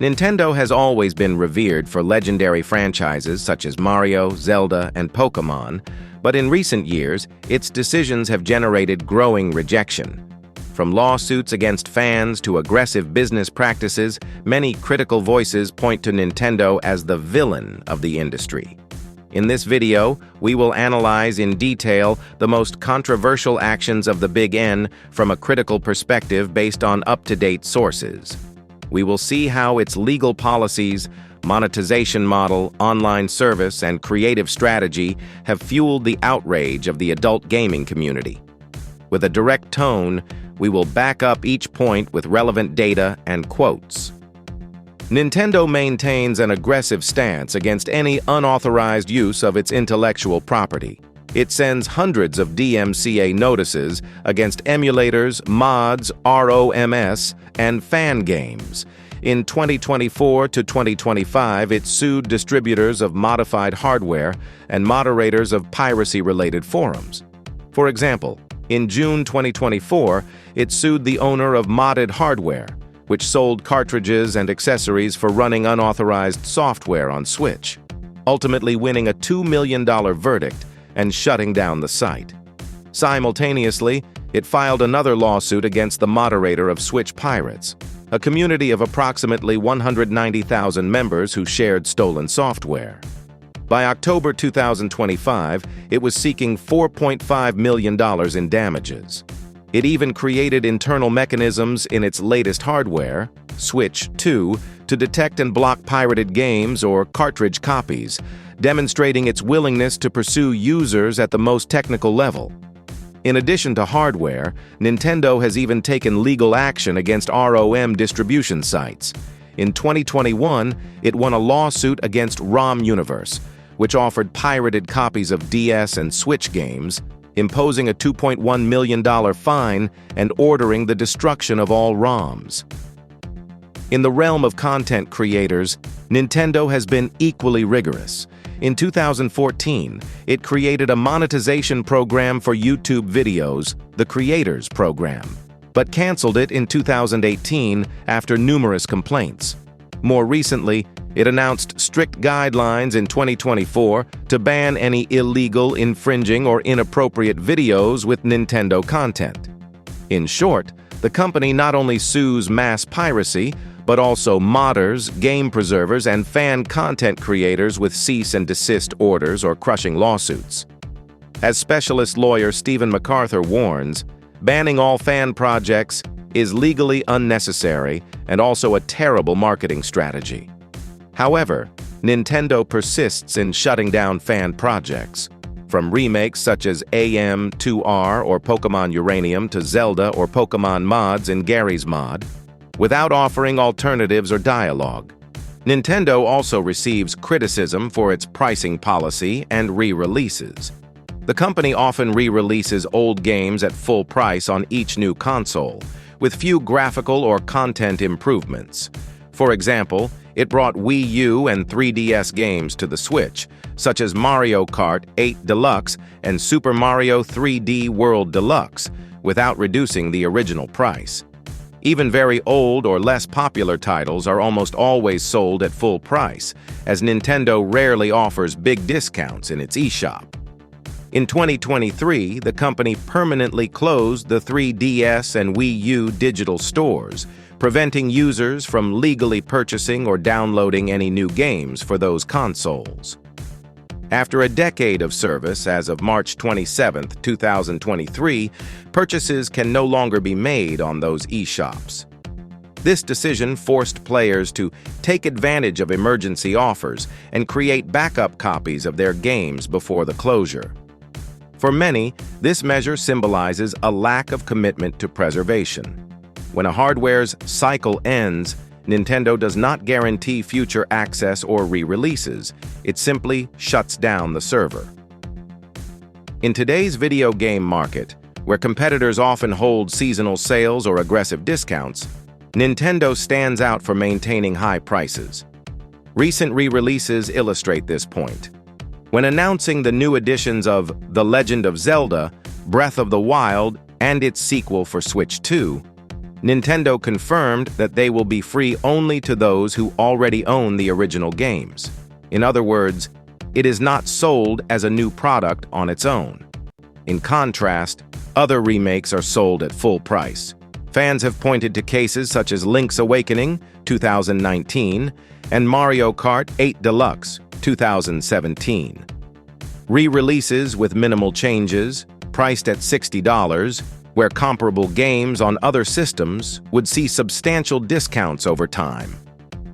Nintendo has always been revered for legendary franchises such as Mario, Zelda, and Pokémon, but in recent years, its decisions have generated growing rejection. From lawsuits against fans to aggressive business practices, many critical voices point to Nintendo as the villain of the industry. In this video, we will analyze in detail the most controversial actions of the Big N from a critical perspective based on up-to-date sources. We will see how its legal policies, monetization model, online service, and creative strategy have fueled the outrage of the adult gaming community. With a direct tone, we will back up each point with relevant data and quotes. Nintendo maintains an aggressive stance against any unauthorized use of its intellectual property. It sends hundreds of DMCA notices against emulators, mods, ROMs, and fan games. In 2024 to 2025, it sued distributors of modified hardware and moderators of piracy-related forums. For example, in June 2024, it sued the owner of modded hardware, which sold cartridges and accessories for running unauthorized software on Switch, ultimately winning a $2 million verdict and shutting down the site. Simultaneously, it filed another lawsuit against the moderator of Switch Pirates, a community of approximately 190,000 members who shared stolen software. By October 2025, it was seeking $4.5 million in damages. It even created internal mechanisms in its latest hardware, Switch 2, to detect and block pirated games or cartridge copies, demonstrating its willingness to pursue users at the most technical level. In addition to hardware, Nintendo has even taken legal action against ROM distribution sites. In 2021, it won a lawsuit against ROM Universe, which offered pirated copies of DS and Switch games, imposing a $2.1 million fine and ordering the destruction of all ROMs. In the realm of content creators, Nintendo has been equally rigorous. In 2014, it created a monetization program for YouTube videos, the Creators Program, but canceled it in 2018 after numerous complaints. More recently, it announced strict guidelines in 2024 to ban any illegal, infringing, or inappropriate videos with Nintendo content. In short, the company not only sues mass piracy, but also modders, game preservers, and fan content creators with cease and desist orders or crushing lawsuits. As specialist lawyer Stephen MacArthur warns, banning all fan projects is legally unnecessary and also a terrible marketing strategy. However, Nintendo persists in shutting down fan projects, from remakes such as AM2R or Pokémon Uranium to Zelda or Pokémon mods in Gary's Mod, without offering alternatives or dialogue. Nintendo also receives criticism for its pricing policy and re-releases. The company often re-releases old games at full price on each new console, with few graphical or content improvements. For example, it brought Wii U and 3DS games to the Switch, such as Mario Kart 8 Deluxe and Super Mario 3D World Deluxe, without reducing the original price. Even very old or less popular titles are almost always sold at full price, as Nintendo rarely offers big discounts in its eShop. In 2023, the company permanently closed the 3DS and Wii U digital stores, preventing users from legally purchasing or downloading any new games for those consoles. After a decade of service, as of March 27, 2023, purchases can no longer be made on those eShops. This decision forced players to take advantage of emergency offers and create backup copies of their games before the closure. For many, this measure symbolizes a lack of commitment to preservation. When a hardware's cycle ends, Nintendo does not guarantee future access or re-releases. It simply shuts down the server. In today's video game market, where competitors often hold seasonal sales or aggressive discounts, Nintendo stands out for maintaining high prices. Recent re-releases illustrate this point. When announcing the new editions of The Legend of Zelda, Breath of the Wild, and its sequel for Switch 2, Nintendo confirmed that they will be free only to those who already own the original games. In other words, it is not sold as a new product on its own. In contrast, other remakes are sold at full price. Fans have pointed to cases such as Link's Awakening, 2019, and Mario Kart 8 Deluxe, 2017. Re-releases with minimal changes, priced at $60, where comparable games on other systems would see substantial discounts over time.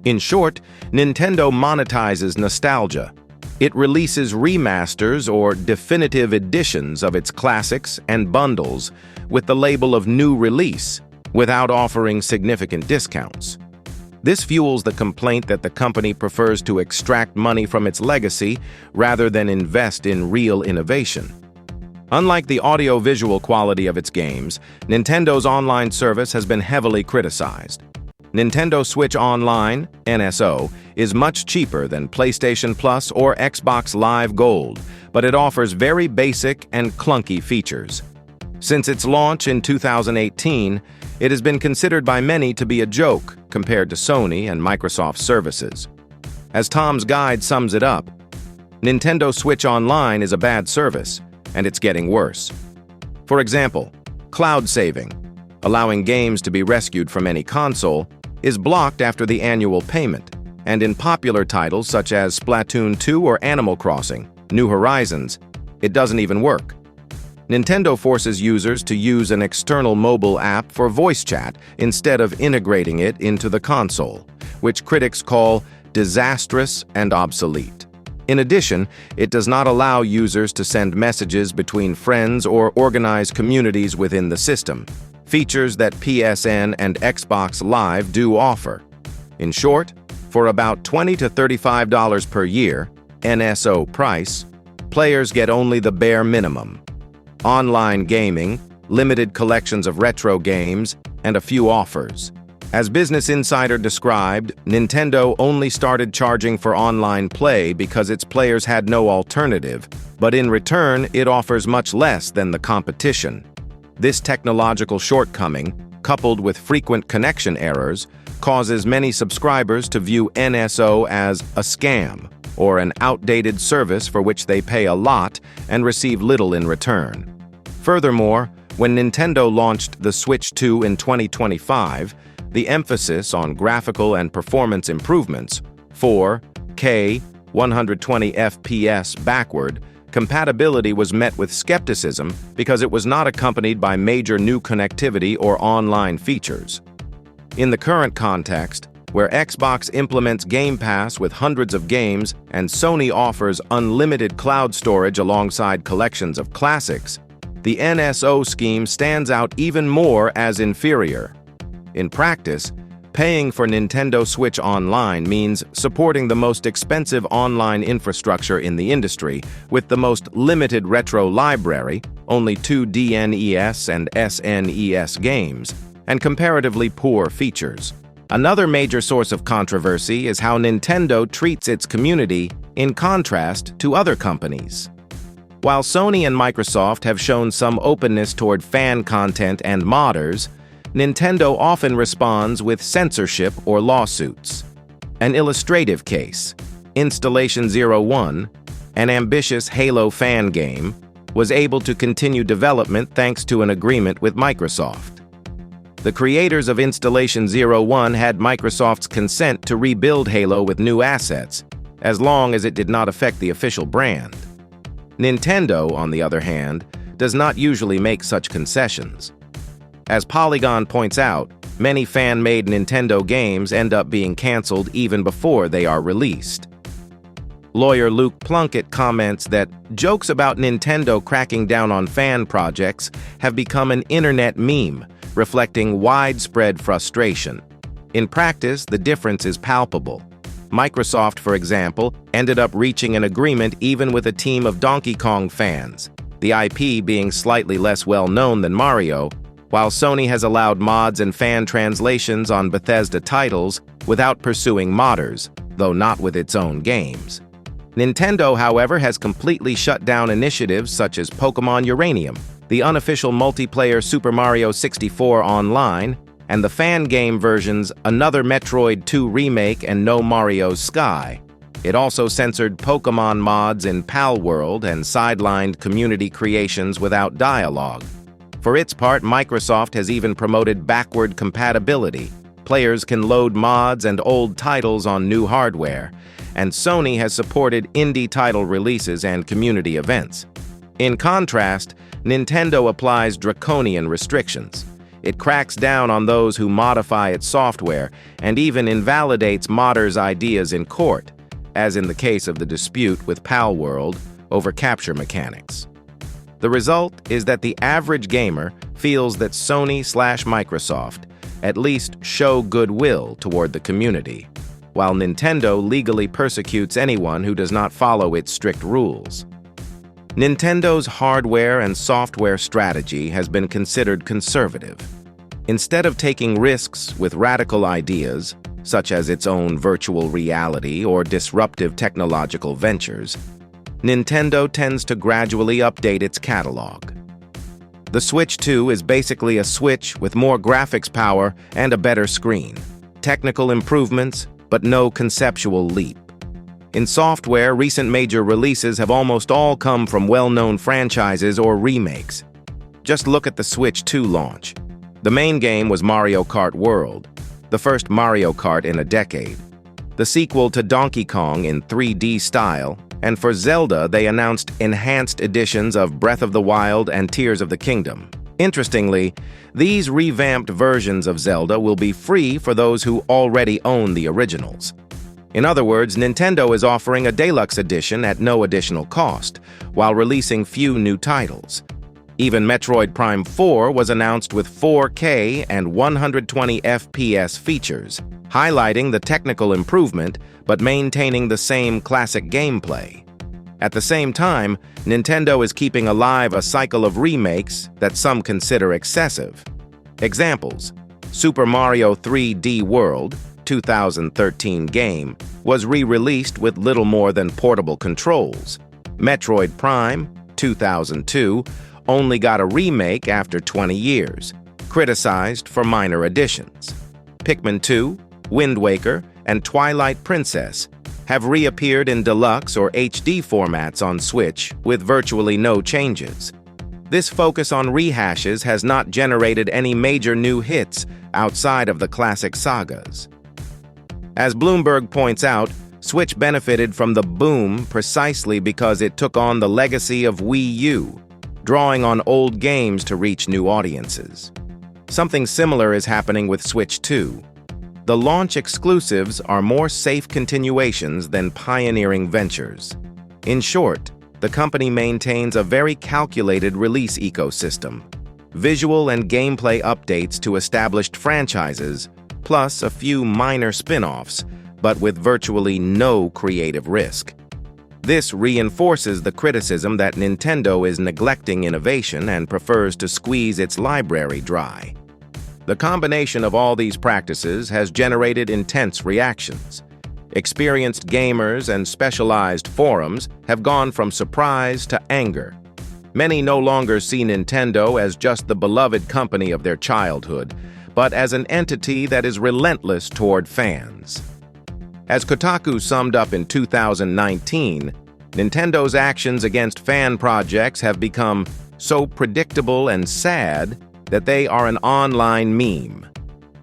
In short, Nintendo monetizes nostalgia. It releases remasters or definitive editions of its classics and bundles with the label of new release, without offering significant discounts. This fuels the complaint that the company prefers to extract money from its legacy rather than invest in real innovation. Unlike the audio-visual quality of its games, Nintendo's online service has been heavily criticized. Nintendo Switch Online, NSO, is much cheaper than PlayStation Plus or Xbox Live Gold, but it offers very basic and clunky features. Since its launch in 2018, it has been considered by many to be a joke compared to Sony and Microsoft services. As Tom's Guide sums it up, Nintendo Switch Online is a bad service, and it's getting worse. For example, cloud saving, allowing games to be rescued from any console, is blocked after the annual payment, and in popular titles such as Splatoon 2 or Animal Crossing, New Horizons, it doesn't even work. Nintendo forces users to use an external mobile app for voice chat instead of integrating it into the console, which critics call disastrous and obsolete. In addition, it does not allow users to send messages between friends or organize communities within the system, features that PSN and Xbox Live do offer. In short, for about $20 to $35 per year, NSO price, players get only the bare minimum: online gaming, limited collections of retro games, and a few offers. As Business Insider described, Nintendo only started charging for online play because its players had no alternative, but in return, it offers much less than the competition. This technological shortcoming, coupled with frequent connection errors, causes many subscribers to view NSO as a scam or an outdated service for which they pay a lot and receive little in return. Furthermore, when Nintendo launched the Switch 2 in 2025, the emphasis on graphical and performance improvements, 4K, 120 FPS backward, compatibility was met with skepticism because it was not accompanied by major new connectivity or online features. In the current context, where Xbox implements Game Pass with hundreds of games and Sony offers unlimited cloud storage alongside collections of classics, the NSO scheme stands out even more as inferior. In practice, paying for Nintendo Switch Online means supporting the most expensive online infrastructure in the industry with the most limited retro library, only 2 DNES and SNES games, and comparatively poor features. Another major source of controversy is how Nintendo treats its community in contrast to other companies. While Sony and Microsoft have shown some openness toward fan content and modders, Nintendo often responds with censorship or lawsuits. An illustrative case, Installation 01, an ambitious Halo fan game, was able to continue development thanks to an agreement with Microsoft. The creators of Installation 01 had Microsoft's consent to rebuild Halo with new assets, as long as it did not affect the official brand. Nintendo, on the other hand, does not usually make such concessions. As Polygon points out, many fan-made Nintendo games end up being canceled even before they are released. Lawyer Luke Plunkett comments that jokes about Nintendo cracking down on fan projects have become an internet meme, reflecting widespread frustration. In practice, the difference is palpable. Microsoft, for example, ended up reaching an agreement even with a team of Donkey Kong fans, the IP being slightly less well-known than Mario, while Sony has allowed mods and fan translations on Bethesda titles without pursuing modders, though not with its own games. Nintendo, however, has completely shut down initiatives such as Pokémon Uranium, the unofficial multiplayer Super Mario 64 Online, and the fan game versions Another Metroid 2 Remake and No Mario's Sky. It also censored Pokémon mods in Pal World and sidelined community creations without dialogue. For its part, Microsoft has even promoted backward compatibility. Players can load mods and old titles on new hardware, and Sony has supported indie title releases and community events. In contrast, Nintendo applies draconian restrictions. It cracks down on those who modify its software and even invalidates modders' ideas in court, as in the case of the dispute with Pal World over capture mechanics. The result is that the average gamer feels that Sony/Microsoft at least show goodwill toward the community, while Nintendo legally persecutes anyone who does not follow its strict rules. Nintendo's hardware and software strategy has been considered conservative. Instead of taking risks with radical ideas, such as its own virtual reality or disruptive technological ventures, Nintendo tends to gradually update its catalog. The Switch 2 is basically a Switch with more graphics power and a better screen. Technical improvements, but no conceptual leap. In software, recent major releases have almost all come from well-known franchises or remakes. Just look at the Switch 2 launch. The main game was Mario Kart World, the first Mario Kart in a decade. The sequel to Donkey Kong in 3D style, and for Zelda they announced enhanced editions of Breath of the Wild and Tears of the Kingdom. Interestingly, these revamped versions of Zelda will be free for those who already own the originals. In other words, Nintendo is offering a deluxe edition at no additional cost, while releasing few new titles. Even Metroid Prime 4 was announced with 4K and 120 FPS features, highlighting the technical improvement but maintaining the same classic gameplay. At the same time, Nintendo is keeping alive a cycle of remakes that some consider excessive. Examples: Super Mario 3D World, 2013 game, was re-released with little more than portable controls. Metroid Prime, 2002, only got a remake after 20 years, criticized for minor additions. Pikmin 2, Wind Waker, and Twilight Princess have reappeared in deluxe or HD formats on Switch with virtually no changes. This focus on rehashes has not generated any major new hits outside of the classic sagas. As Bloomberg points out, Switch benefited from the boom precisely because it took on the legacy of Wii U, drawing on old games to reach new audiences. Something similar is happening with Switch 2. The launch exclusives are more safe continuations than pioneering ventures. In short, the company maintains a very calculated release ecosystem, visual and gameplay updates to established franchises, plus a few minor spin-offs, but with virtually no creative risk. This reinforces the criticism that Nintendo is neglecting innovation and prefers to squeeze its library dry. The combination of all these practices has generated intense reactions. Experienced gamers and specialized forums have gone from surprise to anger. Many no longer see Nintendo as just the beloved company of their childhood, but as an entity that is relentless toward fans. As Kotaku summed up in 2019, Nintendo's actions against fan projects have become so predictable and sad that they are an online meme.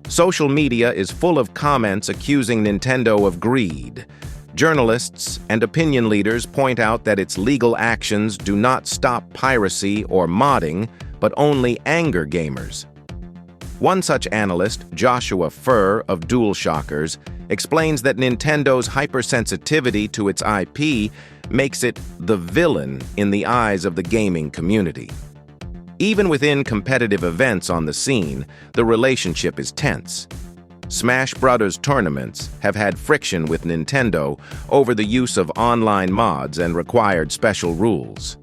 Social media is full of comments accusing Nintendo of greed. Journalists and opinion leaders point out that its legal actions do not stop piracy or modding, but only anger gamers. One such analyst, Joshua Furr of DualShockers, explains that Nintendo's hypersensitivity to its IP makes it the villain in the eyes of the gaming community. Even within competitive events on the scene, the relationship is tense. Smash Bros. Tournaments have had friction with Nintendo over the use of online mods and required special rules.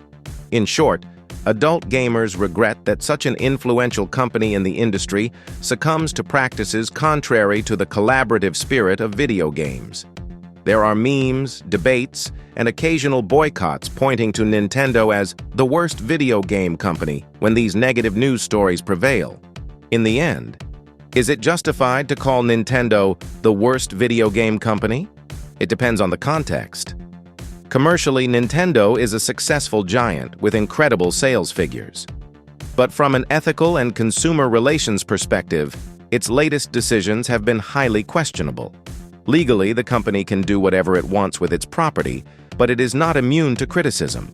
In short, adult gamers regret that such an influential company in the industry succumbs to practices contrary to the collaborative spirit of video games. There are memes, debates, and occasional boycotts pointing to Nintendo as the worst video game company when these negative news stories prevail. In the end, Is it justified to call Nintendo the worst video game company? It depends on the context. Commercially, Nintendo is a successful giant with incredible sales figures. But from an ethical and consumer relations perspective, its latest decisions have been highly questionable. Legally, the company can do whatever it wants with its property, but it is not immune to criticism.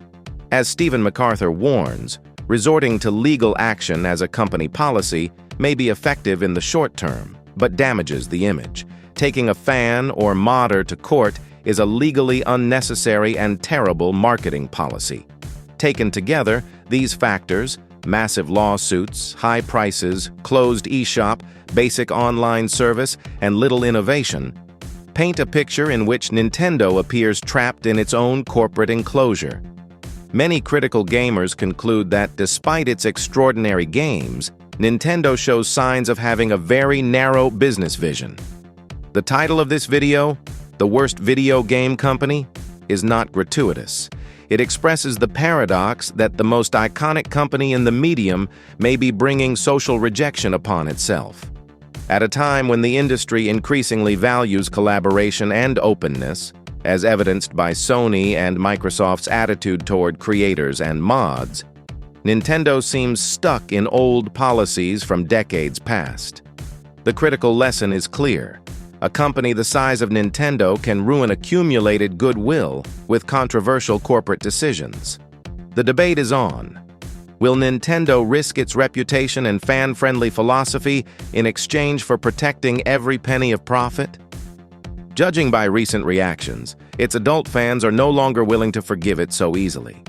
As Stephen MacArthur warns, resorting to legal action as a company policy may be effective in the short term, but damages the image. Taking a fan or modder to court is a legally unnecessary and terrible marketing policy. Taken together, these factors, massive lawsuits, high prices, closed eShop, basic online service, and little innovation, paint a picture in which Nintendo appears trapped in its own corporate enclosure. Many critical gamers conclude that despite its extraordinary games, Nintendo shows signs of having a very narrow business vision. The title of this video, The Worst Video Game Company, is not gratuitous. It expresses the paradox that the most iconic company in the medium may be bringing social rejection upon itself. At a time when the industry increasingly values collaboration and openness, as evidenced by Sony and Microsoft's attitude toward creators and mods, Nintendo seems stuck in old policies from decades past. The critical lesson is clear. A company the size of Nintendo can ruin accumulated goodwill with controversial corporate decisions. The debate is on. Will Nintendo risk its reputation and fan-friendly philosophy in exchange for protecting every penny of profit? Judging by recent reactions, its adult fans are no longer willing to forgive it so easily.